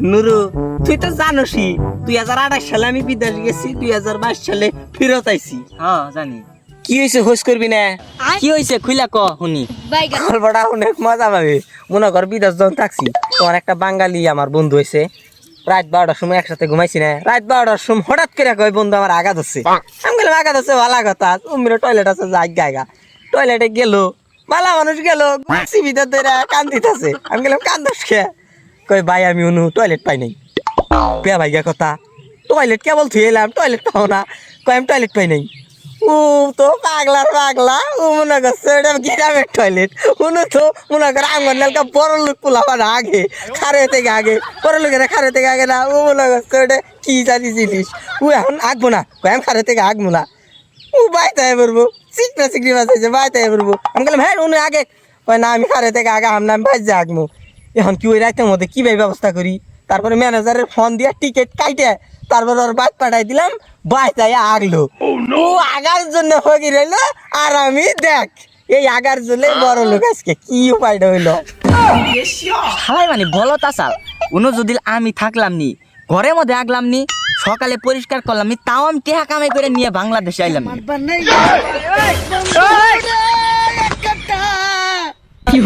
নুরু তুই তো জানোসই 2028 সালে আমি বিদেশ গেছি, 2022 সালে ফেরত আইছি। হ্যাঁ জানি। কি হয়েছে হোস করবি না? কি হয়েছে খুইলা ক শুনি। গল্পটা অনেক মজা পাবে। মনে কর বিদেশ যখন থাকছি তোমার একটা বাঙালি আমার বন্ধু হয়েছে, রাত 12টার সময় একসাথে ঘুমাইছি না, রাত 12টার সময় হঠাৎ করে কয় বন্ধু আমার আঘাত হচ্ছে। আমি বললাম আঘাত হচ্ছে ভালো কথা, তুমি টয়লেট আছে যাই গায়গা। টয়লেটে গেল, ভালো মানুষ গেল, ভিতর ধরে কান্দিতেছে। আমি গেলাম কান্দস খেয়ে, কই ভাই আমি অনু টয়লেট পাই নাই। পেয়া ভাই গা কথা, টয়লেট কেবল থুয়ে এলাম, টয়লেট পাও না, কয় আমি টয়লেট পাই নাই। ও তো পাগলা ও মনে করছে এটা গ্রামের টয়লেট। উনি তো মনে করে আঙ্গন নালকা বড় লোক পোলাবার আগে খারে থেকে আগে, বড় লোকেরা খারে থেকে আগে না। ও মনে করছে ওটা কি জানি জিনিস। ও এখন আঁকবো না, আমি খারে থেকে আঁকবো না। ও বাইতে পড়বো, চিকনি বাজাইছে বাইতে পড়বো। আমি বললাম হ্যাঁ উনি আগে, কয় না আমি খারে থেকে আগে হাম না, আমি বাইরে আঁকবো। এখন কি ওই রাতের মধ্যে কীভাবে ব্যবস্থা করি? তারপরে ম্যানেজারের ফোন দিয়ে টিকিট কাইটে তারপর ওর বাইক পাঠাই দিলাম, বাইতে আগলো। ও আগার জন্য হয়ে রইল, আর আমি দেখ এই আগার জন্য বড় লোক আজকে কি উপায়টা হইলো। শালাই মানে বলো তাসাল উনো যদি আমি থাকলাম নি ঘরের মধ্যে আগলাম নি, সকালে পরিষ্কার করলাম নি, তাও আমি টেহা কামাই করে নিয়ে বাংলাদেশে আইলাম নি। কি